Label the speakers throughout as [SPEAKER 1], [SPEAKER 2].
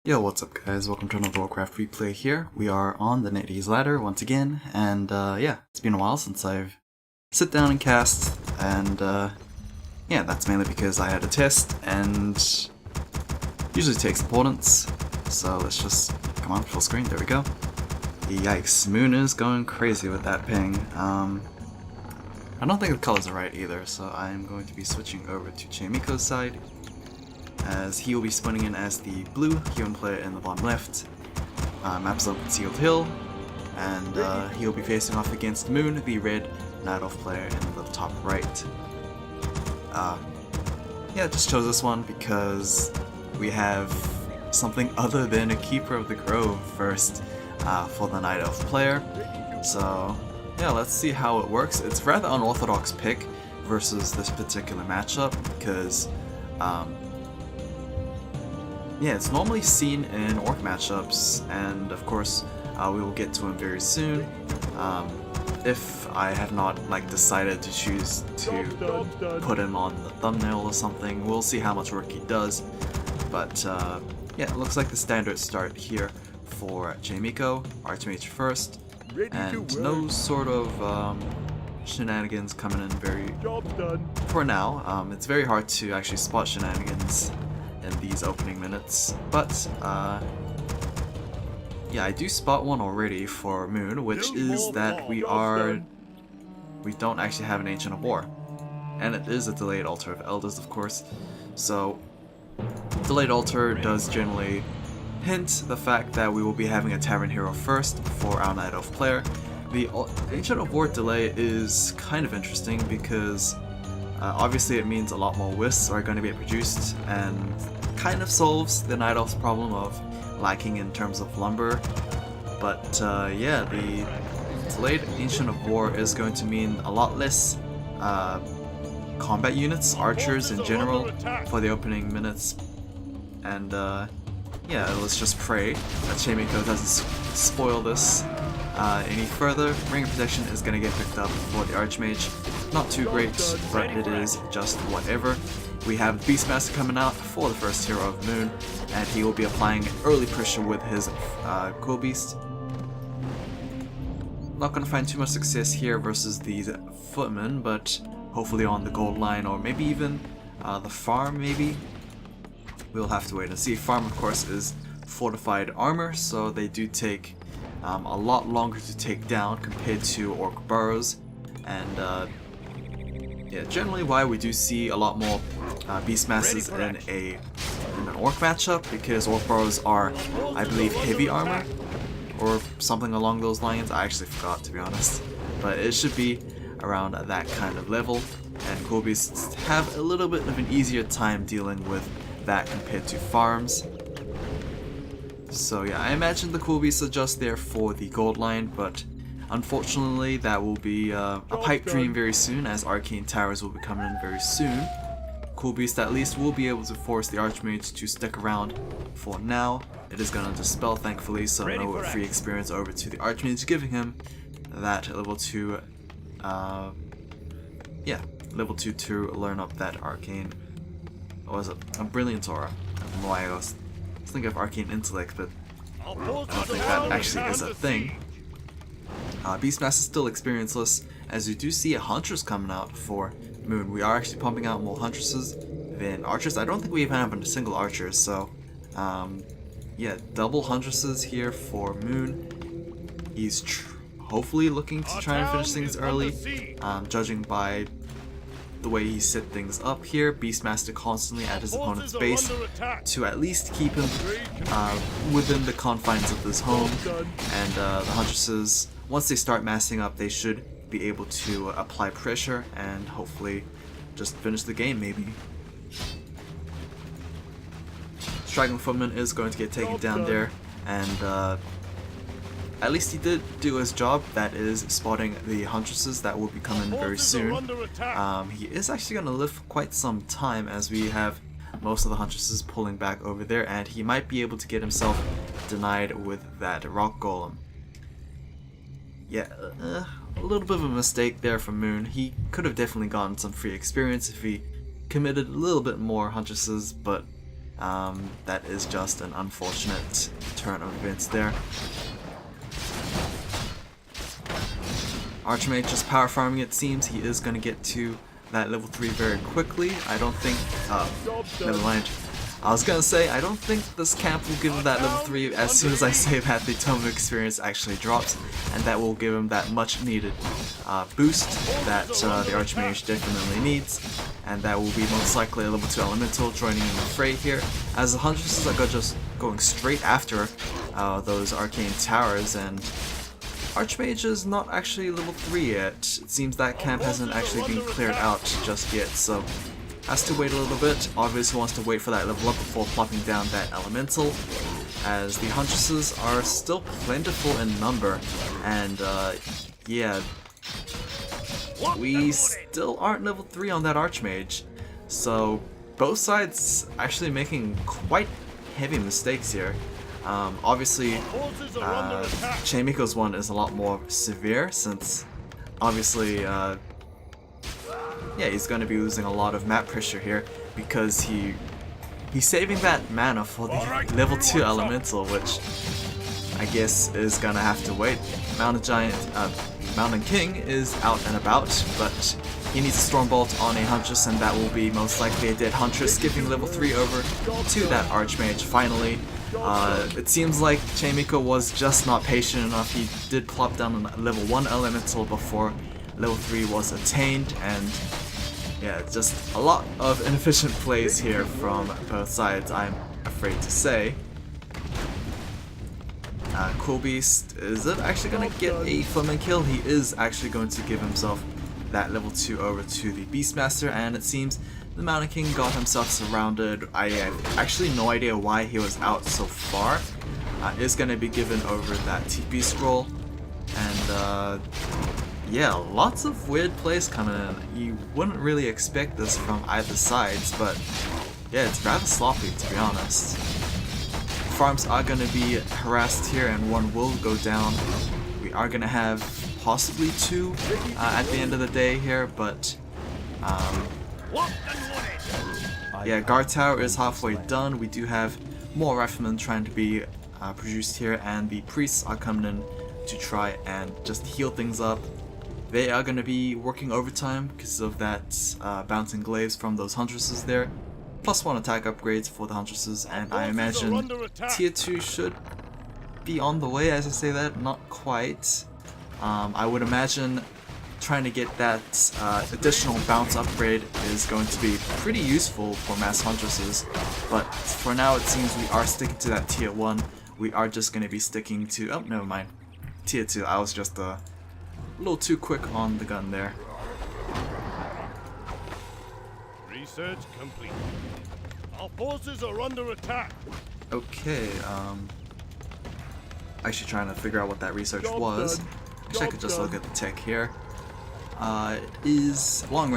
[SPEAKER 1] Yo, what's up guys? Welcome to another Warcraft replay here. We are on the Netease ladder once again, and yeah, it's been a while since I've sit down and cast, and yeah, that's mainly because I had a test, and usually takes importance, so let's just, come on, full screen, there we go. Yikes, Moon is going crazy with that ping. I don't think the colors are right either, so I'm going to be switching over to Chaemiko's side, as he will be spawning in as the blue human player in the bottom left. Maps up Concealed Hill, and he'll be facing off against Moon, the red Night Elf player in the top right. Yeah, just chose this one because we have something other than a Keeper of the Grove first for the Night Elf player. So yeah, let's see how it works. It's a rather unorthodox pick versus this particular matchup because yeah, it's normally seen in Orc matchups, and of course we will get to him very soon. If I have not decided to choose to put him on the thumbnail or something, we'll see how much work he does. But yeah, it looks like the standard start here for Chaemiko, Archmage first, and no sort of shenanigans coming in for now. It's very hard to actually spot shenanigans in these opening minutes, but yeah, I do spot one already for Moon, which is that we don't actually have an Ancient of War, and it is a delayed altar of Elders, of course. So delayed altar does generally hint the fact that we will be having a Tavern Hero first for our Night Elf player. The Ancient of War delay is kind of interesting because obviously it means a lot more wisps are going to be produced, and kind of solves the Night Elf's problem of lacking in terms of lumber. But yeah, the delayed Ancient of War is going to mean a lot less combat units, archers in general, for the opening minutes. And yeah, let's just pray that Chaemiko doesn't spoil this any further. Ring of Protection is going to get picked up for the Archmage. Not too great, but it is just whatever. We have Beastmaster coming out for the first hero of Moon, and he will be applying early pressure with his Quill Beast. Not going to find too much success here versus these Footmen, but hopefully on the gold line, or maybe even the farm maybe. We'll have to wait and see. Farm, of course, is fortified armor, so they do take a lot longer to take down compared to Orc Burrows, and yeah, generally why we do see a lot more Beastmasters in an Orc matchup, because Orc Burrows are, I believe, heavy armor, or something along those lines. I actually forgot, to be honest, but it should be around that kind of level, and Quill Beasts have a little bit of an easier time dealing with that compared to farms. So yeah, I imagine the Quill Beasts are just there for the gold line, but unfortunately that will be a pipe dream very soon, as Arcane Towers will be coming in very soon. Quill Beast at least will be able to force the Archmage to stick around for now. It is going to dispel, thankfully, so no free experience over to the Archmage, giving him that level 2, yeah, level 2 to learn up that Arcane, what was it, a Brilliant Aura. I don't know why I was thinking of Arcane Intellect, but I don't think that actually is a thing. Beastmaster is still experienceless, as you do see a Huntress coming out for Moon. We are actually pumping out more Huntresses than Archers. I don't think we even have a single Archer, so yeah, double Huntresses here for Moon. He's hopefully looking to try and finish things early, judging by the way he set things up here. Beastmaster constantly at his opponent's base to at least keep him within the confines of this home, and the Huntresses, once they start massing up, they should be able to apply pressure and hopefully just finish the game maybe. Straggling Footman is going to get taken down there, and at least he did do his job, that is spotting the Huntresses that will be coming very soon. He is actually going to live for quite some time, as we have most of the Huntresses pulling back over there, and he might be able to get himself denied with that Rock Golem. Yeah, a little bit of a mistake there from Moon. He could have definitely gotten some free experience if he committed a little bit more Huntresses, but That is just an unfortunate turn of events there. Archmage just power farming, it seems. He is going to get to that level 3 very quickly. I don't think... never mind. I was going to say, I don't think this camp will give him that level 3 as soon as I say that the Tome of Experience actually drops, and that will give him that much needed boost that the Archmage definitely needs, and that will be most likely a level 2 Elemental joining in the fray here, as the Huntresses are just going straight after those Arcane Towers, and Archmage is not actually level 3 yet. It seems that camp hasn't actually been cleared out just yet, so has to wait a little bit. Obviously wants to wait for that level up before plopping down that Elemental, as the Huntresses are still plentiful in number, and yeah, we still aren't level 3 on that Archmage, so both sides actually making quite heavy mistakes here. Obviously, Chaemiko's one is a lot more severe, since obviously, yeah, he's going to be losing a lot of map pressure here because he's saving that mana for the level 2 Elemental, which I guess is going to have to wait. Mountain King is out and about, but he needs a Stormbolt on a Huntress, and that will be most likely a dead Huntress, skipping level 3 over to that Archmage finally. It seems like Chaemiko was just not patient enough. He did plop down a level 1 Elemental before level 3 was attained, and yeah, just a lot of inefficient plays here from both sides, I'm afraid to say. Cool Beast, is it actually going to get a Footman kill? He is actually going to give himself that level 2 over to the Beastmaster, and it seems the Mountain King got himself surrounded. I have actually no idea why he was out so far. Is going to be given over that TP scroll, and yeah, lots of weird plays coming in. You wouldn't really expect this from either sides, but yeah, it's rather sloppy to be honest. Farms are going to be harassed here, and one will go down. We are going to have possibly 2 at the end of the day here, but yeah, Guard Tower is halfway done. We do have more Riflemen trying to be produced here, and the Priests are coming in to try and just heal things up. They are going to be working overtime because of that bouncing glaives from those Huntresses there. +1 attack upgrades for the Huntresses, and I imagine tier 2 should be on the way. As I say that, not quite. I would imagine trying to get that additional bounce upgrade is going to be pretty useful for mass Huntresses, but for now it seems we are sticking to that tier 1. We are just going to be sticking to, oh, never mind, tier 2. I was just a little too quick on the gun there.
[SPEAKER 2] Research complete. Our forces are under attack.
[SPEAKER 1] Okay, actually trying to figure out what that research was. Actually, I could just look at the tech here. It is long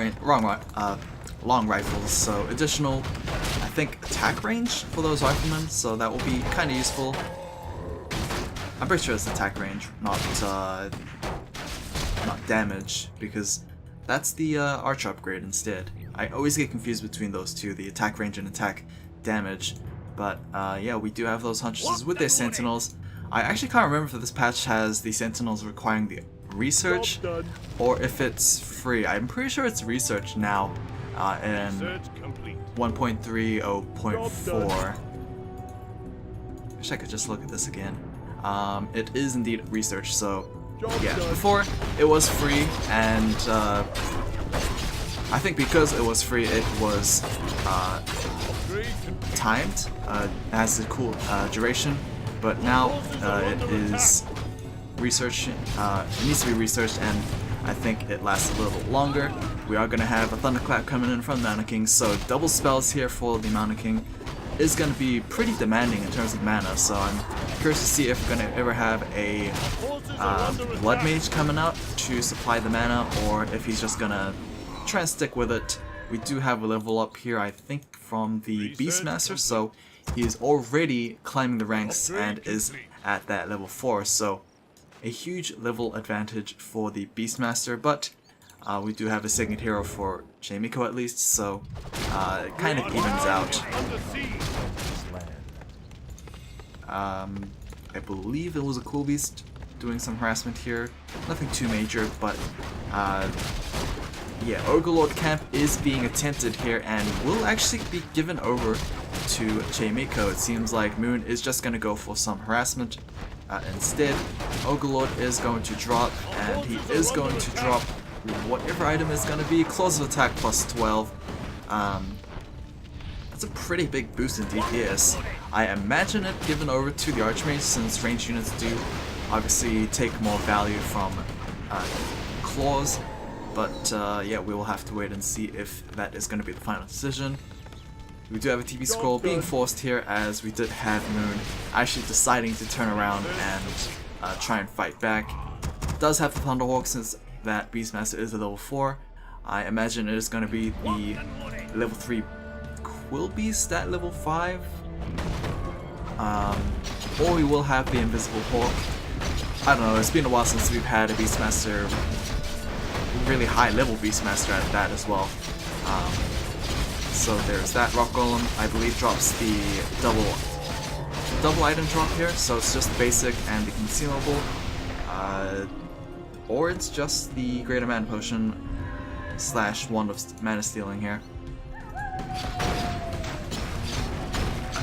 [SPEAKER 1] rifles, so additional, I think, attack range for those riflemen, so that will be kind of useful. I'm pretty sure it's attack range, not damage, because that's the arch upgrade instead. I always get confused between those two, the attack range and attack damage, but yeah, we do have those Huntresses with their Sentinels. I actually can't remember if this patch has the Sentinels requiring the research or if it's free. I'm pretty sure it's research now in 1.30.4. Wish I could just look at this again. It is indeed research, so yeah, before it was free, and I think because it was free it was timed, has a cool duration, but now it is research. It needs to be researched, and I think it lasts a little bit longer. We are going to have a Thunderclap coming in from the Mountain King, so double spells here for the Mountain King is going to be pretty demanding in terms of mana, so I'm curious to see if we're going to ever have a Blood Mage coming out to supply the mana, or if he's just going to try and stick with it. We do have a level up here, I think, from the Beastmaster, so he is already climbing the ranks and is at that level 4, so a huge level advantage for the Beastmaster, but We do have a second hero for Chaemiko at least, so it kind of evens out. I believe it was a Cool Beast doing some harassment here. Nothing too major, but yeah, Overlord camp is being attempted here and will actually be given over to Chaemiko. It seems like Moon is just going to go for some harassment. Instead, Overlord is going to drop, and he is going to drop whatever item is going to be. Claws of attack plus 12. That's a pretty big boost in DPS. I imagine it given over to the Archmage since ranged units do obviously take more value from claws. But yeah, we will have to wait and see if that is going to be the final decision. We do have a TP scroll being forced here, as we did have Moon actually deciding to turn around and try and fight back. Does have the Thunderhawk since that Beastmaster is a level 4. I imagine it is going to be the level 3 Quill Beast at level 5. Or we will have the Invisible Hawk. I don't know, it's been a while since we've had a Beastmaster, really high level Beastmaster at that as well. So there's that. Rock Golem, I believe, drops the double item drop here, so it's just basic and the consumable. Or it's just the Greater Mana Potion / Wand of Mana Stealing here.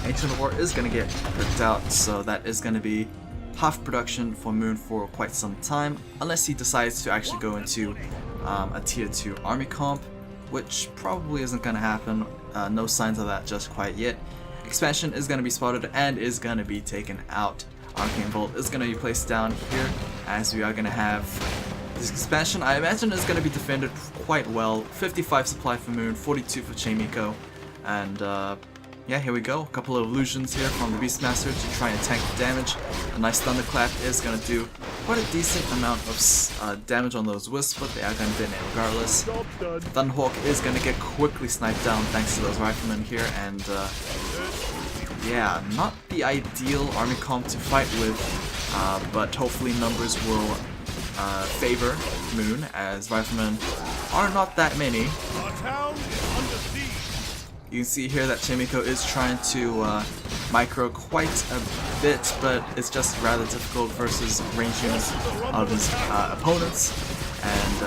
[SPEAKER 1] Ancient of War is going to get picked out, so that is going to be half production for Moon for quite some time, unless he decides to actually go into a tier 2 army comp, which probably isn't going to happen. No signs of that just quite yet. Expansion is going to be spotted and is going to be taken out. Arcane Bolt is going to be placed down here, as we are going to have this expansion. I imagine is going to be defended quite well. 55 supply for Moon, 42 for Chaemiko, and yeah, here we go. A couple of illusions here from the Beastmaster to try and tank the damage. A nice Thunderclap is going to do quite a decent amount of damage on those Wisps, but they are going to detonate regardless. Thunderhawk is going to get quickly sniped down thanks to those Riflemen here, and yeah, not the ideal army comp to fight with, but hopefully numbers will favor Moon, as Riflemen are not that many. You can see here that Chaemiko is trying to micro quite a bit, but it's just rather difficult versus range units of his opponents. And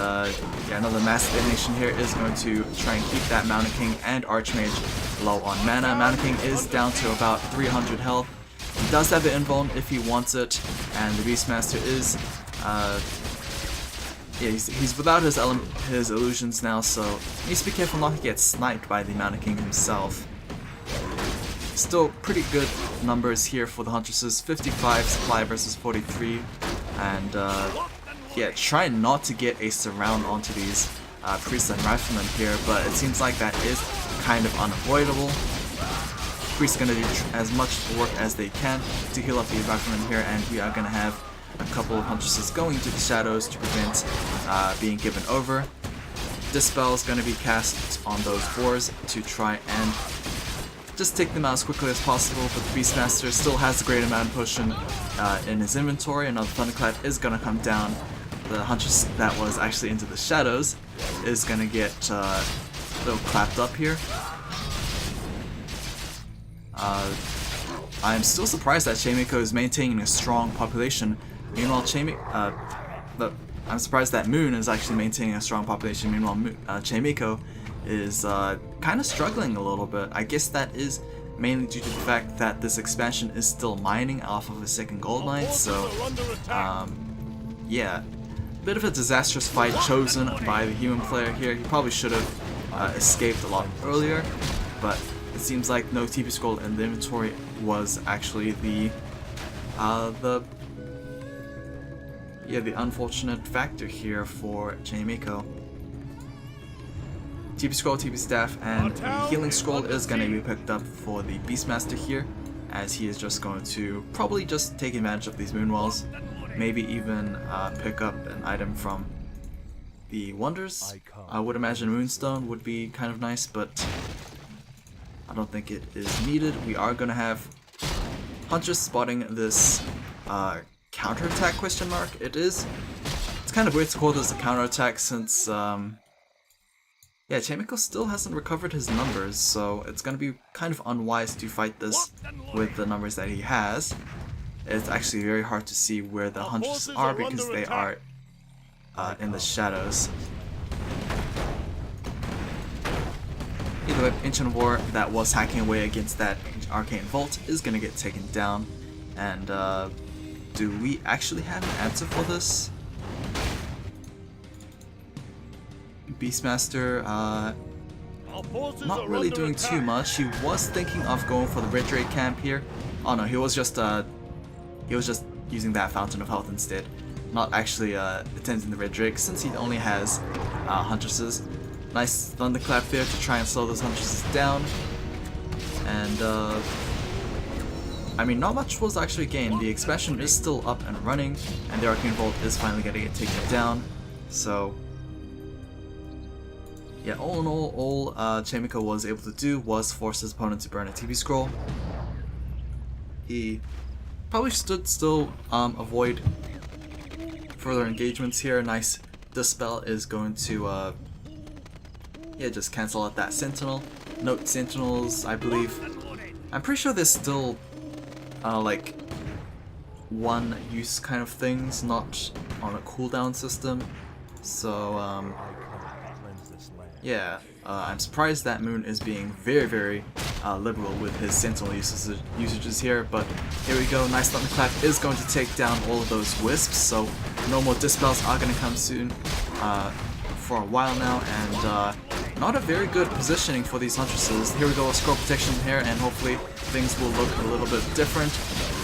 [SPEAKER 1] yeah, another mass detonation here is going to try and keep that Mountain King and Archmage low on mana. Mountain King is down to about 300 health. He does have the invuln if he wants it, and the Beastmaster is yeah, he's without his illusions now, so he needs to be careful not to get sniped by the Mountain King himself. Still pretty good numbers here for the Huntresses, 55 supply versus 43, and yeah, try not to get a surround onto these Priests and Riflemen here, but it seems like that is kind of unavoidable. Priests gonna do as much work as they can to heal up these Riflemen here, and we are gonna have a couple of Huntresses going into the shadows to prevent being given over. Dispel is going to be cast on those boars to try and just take them out as quickly as possible, but the Beastmaster still has the Greater Mana Potion in his inventory. Another Thunderclap is going to come down. The Huntress that was actually into the shadows is going to get a little clapped up here. I'm still surprised that Chaemiko is maintaining a strong population. Meanwhile, I'm surprised that Moon is actually maintaining a strong population. Meanwhile, Chaemiko is kind of struggling a little bit. I guess that is mainly due to the fact that this expansion is still mining off of a second gold mine. So, yeah, bit of a disastrous fight chosen by the human player here. He probably should have escaped a lot earlier, but it seems like no TP scroll in the inventory was actually the unfortunate factor here for Chaemiko. TP scroll, TP staff, and the healing scroll is going to be picked up for the Beastmaster here, as he is just going to probably just take advantage of these moon walls, maybe even pick up an item from the Wonders. I would imagine Moonstone would be kind of nice, but I don't think it is needed. We are going to have Huntress spotting this counterattack question mark. It's kind of weird to call this a counterattack since, yeah, Chaemiko still hasn't recovered his numbers, so it's gonna be kind of unwise to fight this with the numbers that he has. It's actually very hard to see where the Huntresses are because they are in the shadows. Either way, Ancient War that was hacking away against that Arcane Vault is gonna get taken down. And do we actually have an answer for this? Beastmaster, not really doing too much. He was thinking of going for the Red Drake camp here. Oh no, he was just using that Fountain of Health instead, not actually attempting the Red Drake since he only has Huntresses. Nice Thunderclap there to try and slow those Huntresses down. And I mean, not much was actually gained. The expansion is still up and running, and the Arcane Vault is finally going to get taken down. So yeah, all in all Chaemiko was able to do was force his opponent to burn a TP scroll. He probably should still avoid further engagements here. Nice Dispel is going to yeah, just cancel out that Sentinel. Note Sentinels, I believe. I'm pretty sure there's still like one use kind of things, not on a cooldown system. So yeah, I'm surprised that Moon is being very liberal with his Sentinel usages here, but here we go. Nice Thunderclap is going to take down all of those Wisps, so no more Dispels are going to come soon for a while now, and not a very good positioning for these Huntresses. Here we go with Scroll Protection here, and hopefully things will look a little bit different.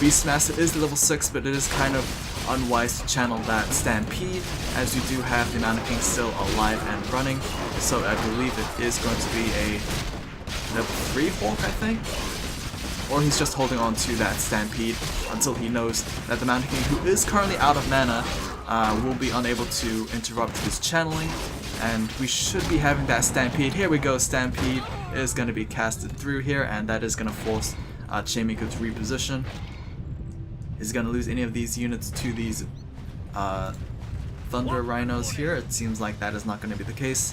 [SPEAKER 1] Beastmaster is level 6, but it is kind of unwise to channel that Stampede, as you do have the Mountain King still alive and running, so I believe it is going to be a level 3 Hawk, I think? Or he's just holding on to that Stampede until he knows that the Mountain King, who is currently out of mana, will be unable to interrupt his channeling, and we should be having that Stampede. Here we go, Stampede is going to be casted through here, and that is going to force Chaemiko to reposition. Is going to lose any of these units to these Thunder Rhinos here? It seems like that is not going to be the case.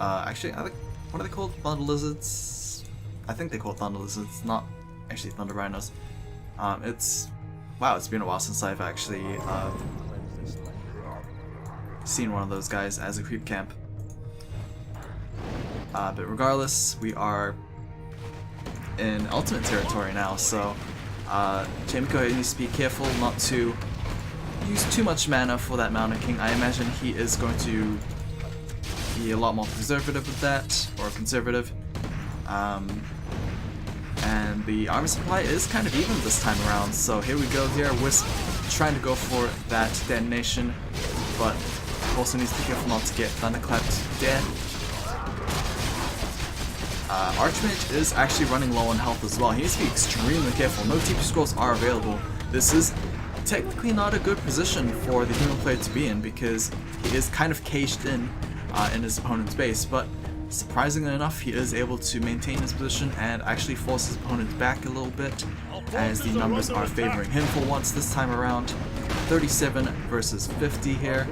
[SPEAKER 1] Actually, what are they called? Thunder Lizards? I think they call Thunder Lizards, not actually Thunder Rhinos. It's... wow, it's been a while since I've actually seen one of those guys as a creep camp. But regardless, we are in ultimate territory now, so Chaemiko needs to be careful not to use too much mana for that Mountain King. I imagine he is going to be a lot more conservative with that, or conservative. And the armor supply is kind of even this time around, so here we go here, Wisp trying to go for that detonation, but also needs to be careful not to get Thunderclapped to death. Archmage is actually running low on health as well. He needs to be extremely careful. No TP scrolls are available. This is technically not a good position for the human player to be in because he is kind of caged in his opponent's base, but surprisingly enough, he is able to maintain his position and actually force his opponent back a little bit, as the numbers are favoring him for once this time around. 37 versus 50 here.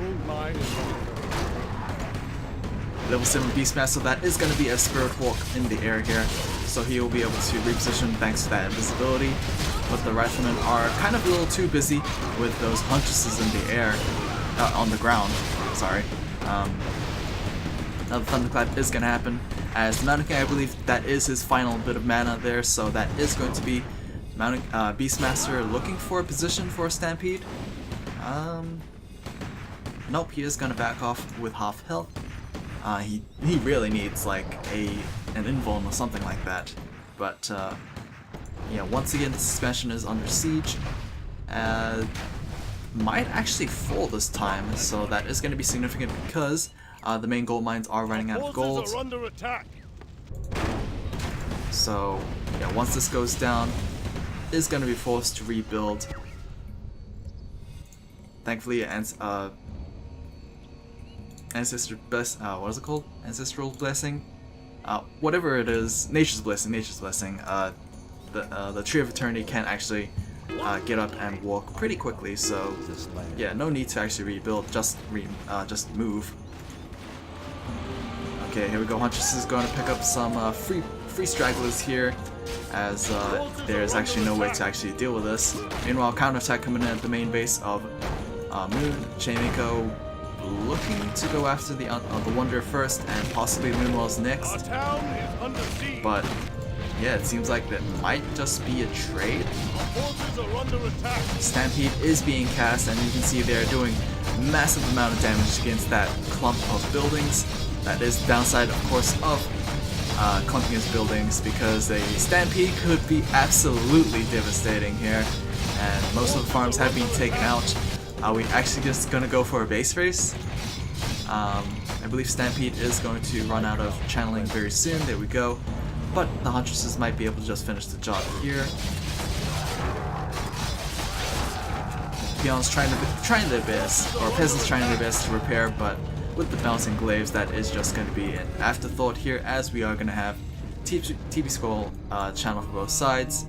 [SPEAKER 1] Level 7 Beastmaster, that is going to be a Spirit Hawk in the air here, so he will be able to reposition thanks to that invisibility. But the Riflemen are kind of a little too busy with those Huntresses in the air, on the ground, sorry. Now the Thunderclap is going to happen, as the Mountain King, I believe that is his final bit of mana there, so that is going to be Beastmaster looking for a position for a Stampede. Nope, he is going to back off with half health. He really needs like an invuln or something like that, but yeah, once again the suspension is under siege. Might actually fall this time, so that is going to be significant because the main gold mines are running out of gold. So yeah, once this goes down, is going to be forced to rebuild. Thankfully, Ancestral Bless, what is it called? Ancestral Blessing? Whatever it is, Nature's Blessing, the Tree of Eternity can actually get up and walk pretty quickly. So yeah, no need to actually rebuild. Just move. Okay, here we go. Huntress is going to pick up some free stragglers here, as there's actually no way to actually deal with this. Meanwhile, counterattack coming in at the main base of Moon. Chaemiko looking to go after the Wanderer first, and possibly Moonwell's next. But yeah, it seems like that might just be a trade. Stampede is being cast, and you can see they're doing massive amount of damage against that clump of buildings. That is the downside, of course, of clumping against buildings, because a stampede could be absolutely devastating here, and most of the farms have been taken out. Are we actually just gonna go for a base race? I believe Stampede is going to run out of channeling very soon. There we go. But the Huntresses might be able to just finish the job here. Peons trying their best, or peasants trying their best to repair, but with the bouncing glaives, that is just going to be an afterthought here, as we are going to have TP Skull channel for both sides.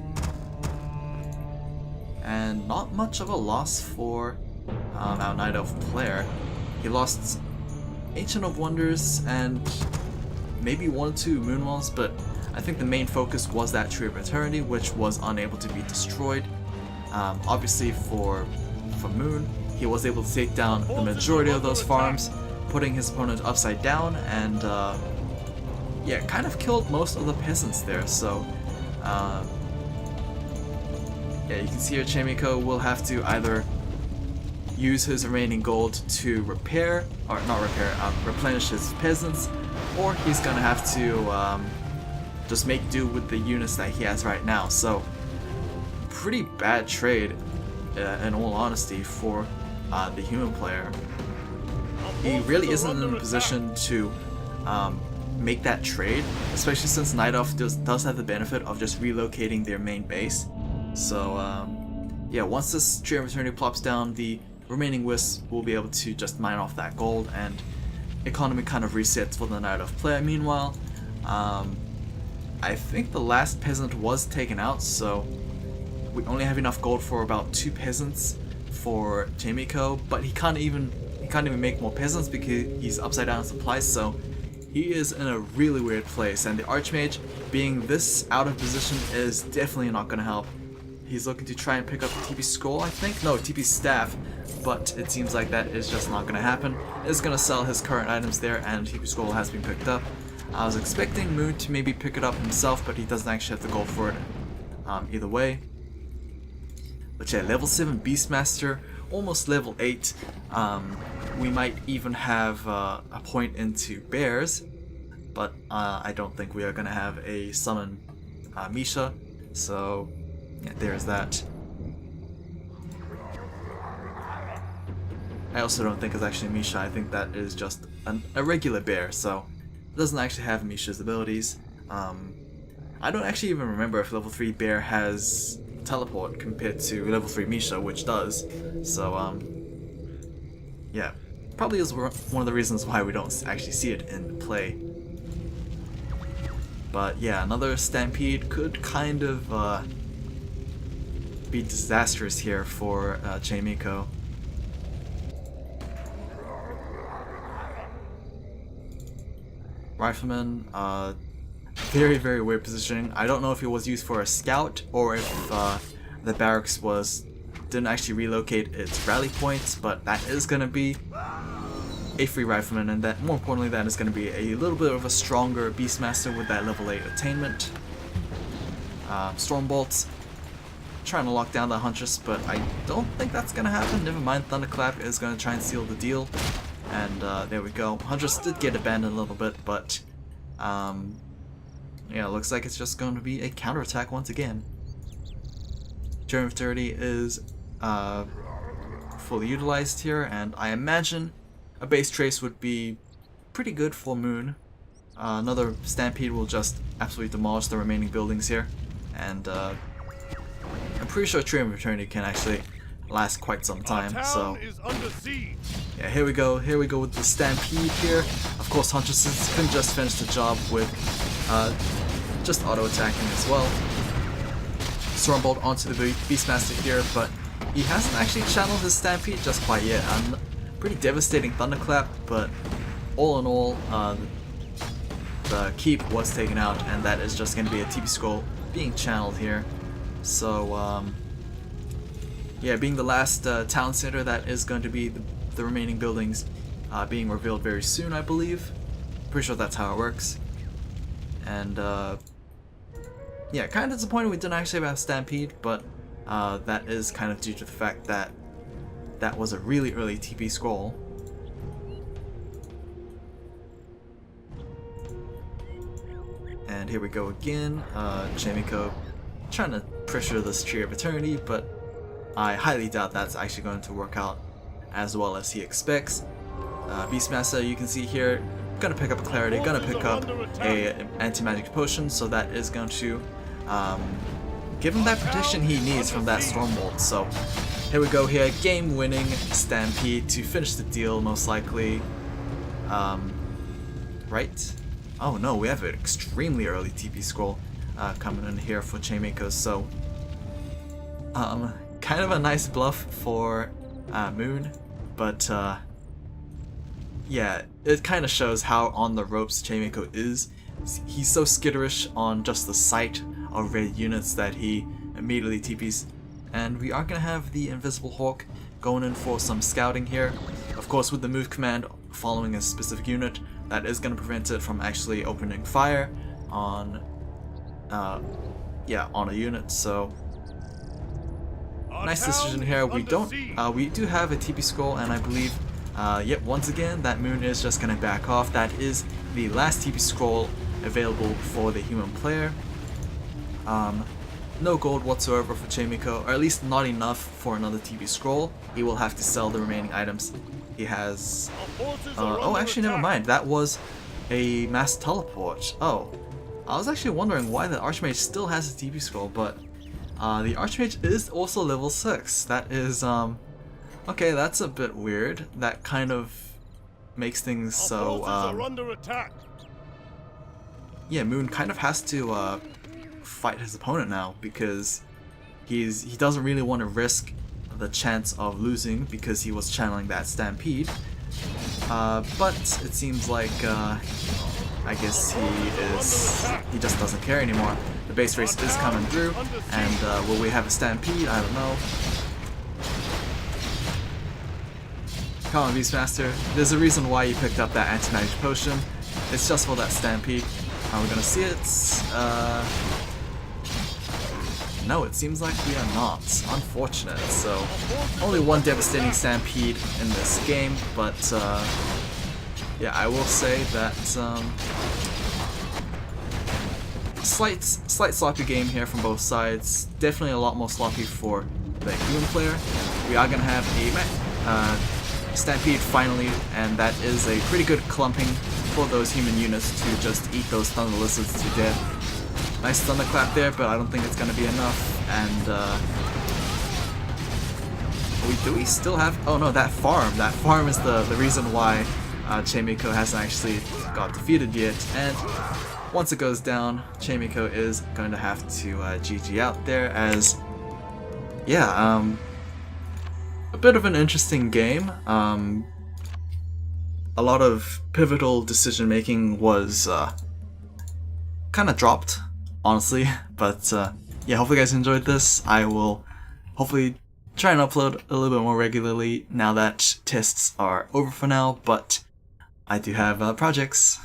[SPEAKER 1] And not much of a loss for our Night Elf player. He lost Ancient of Wonders and maybe 1 or 2 Moonwells, but I think the main focus was that Tree of Eternity, which was unable to be destroyed. Obviously for Moon, he was able to take down the majority of those farms, putting his opponent upside down, and yeah, kind of killed most of the peasants there. So yeah, you can see here Chaemiko will have to either use his remaining gold to repair, or not repair, replenish his peasants, or he's gonna have to just make do with the units that he has right now. So pretty bad trade, in all honesty, for the human player. He really isn't in a position to make that trade, especially since Night Elf does have the benefit of just relocating their main base. So yeah, once this Tree of Eternity plops down, the remaining wisps will be able to just mine off that gold, and economy kind of resets for the Night Elf player. Meanwhile, I think the last peasant was taken out, so we only have enough gold for about 2 peasants for Chaemiko, but he can't even make more peasants because he's upside down in supplies, so he is in a really weird place, and the Archmage being this out of position is definitely not going to help. He's looking to try and pick up TP Scroll, I think? No, TP Staff, but it seems like that is just not going to happen. He's going to sell his current items there, and TP Scroll has been picked up. I was expecting Moon to maybe pick it up himself, but he doesn't actually have the gold for it either way. But yeah, level 7 Beastmaster, almost level 8. We might even have a point into bears, but I don't think we are going to have a summon Misha, so yeah, there's that. I also don't think it's actually Misha. I think that is just a regular bear, so it doesn't actually have Misha's abilities. I don't actually even remember if level 3 bear has teleport compared to level 3 Misha, which does. So yeah, probably is one of the reasons why we don't actually see it in play. But yeah, another Stampede could kind of be disastrous here for Chaemiko. Rifleman, very, very weird positioning. I don't know if it was used for a scout or if the barracks didn't actually relocate its rally points, but that is going to be a free Rifleman, and that, more importantly, that is going to be a little bit of a stronger Beastmaster with that level 8 attainment. Stormbolts, trying to lock down the Huntress, but I don't think that's going to happen. Never mind, Thunderclap is going to try and seal the deal. And there we go. Huntress did get abandoned a little bit, but yeah, looks like it's just going to be a counterattack once again. Tree of Eternity is fully utilized here, and I imagine a base trace would be pretty good for Moon. Another Stampede will just absolutely demolish the remaining buildings here, and I'm pretty sure Tree of Eternity can actually last quite some time. So yeah, here we go with the Stampede here. Of course, Huntresses can just finish the job with just auto attacking as well. Stormbolt onto the Beastmaster here, but he hasn't actually channeled his Stampede just quite yet. Pretty devastating Thunderclap, but all in all, the keep was taken out, and that is just going to be a TP scroll being channeled here. So, yeah, being the last town center, that is going to be the remaining buildings being revealed very soon, I believe. Pretty sure that's how it works. And, yeah, kind of disappointed we didn't actually have Stampede, but that is kind of due to the fact that that was a really early TP scroll. And here we go again, Chaemiko trying to pressure this Tree of Eternity, but I highly doubt that's actually going to work out as well as he expects. Beastmaster, you can see here, gonna pick up a Clarity, gonna pick up a Anti-Magic Potion, so that is going to give him that protection he needs from that Stormbolt. So here we go here, game-winning Stampede to finish the deal, most likely. Right? Oh no, we have an extremely early TP scroll coming in here for Chaemiko, so kind of a nice bluff for Moon, but yeah, it kind of shows how on the ropes Chaemiko is. He's so skitterish on just the sight of red units that he immediately TPs. And we are going to have the Invisible Hawk going in for some scouting here. Of course, with the move command following a specific unit, that is going to prevent it from actually opening fire on on a unit. So nice decision here. We do have a TP scroll, and I believe yep, once again that Moon is just going to back off. That is the last TP scroll available for the human player. No gold whatsoever for Chaemiko, or at least not enough for another TP scroll. He will have to sell the remaining items he has. Oh, actually, never mind. That was a mass teleport. Oh, I was actually wondering why the Archmage still has a TP scroll, but the Archmage is also level 6. That is, okay, that's a bit weird. That kind of makes things so, yeah, Moon kind of has to, fight his opponent now, because he doesn't really want to risk the chance of losing because he was channeling that Stampede. But it seems like, I guess he just doesn't care anymore. The base race is coming through, and will we have a Stampede? I don't know. Come on, Beastmaster. There's a reason why you picked up that Anti-Magic Potion. It's just for that Stampede. Are we gonna see it? No, it seems like we are not. Unfortunate. So, only one devastating Stampede in this game, but yeah, I will say that slight sloppy game here from both sides. Definitely a lot more sloppy for the human player. We are gonna have a Stampede finally, and that is a pretty good clumping for those human units to just eat those Thunder Lizards to death. Nice Thunderclap there, but I don't think it's going to be enough. And do we still have? Oh no, that farm. That farm is the reason why Chaemiko hasn't actually got defeated yet. And once it goes down, Chaemiko is going to have to GG out there. As yeah, a bit of an interesting game. A lot of pivotal decision making was kind of dropped, honestly, but yeah, hopefully you guys enjoyed this. I will hopefully try and upload a little bit more regularly now that tests are over for now, but I do have projects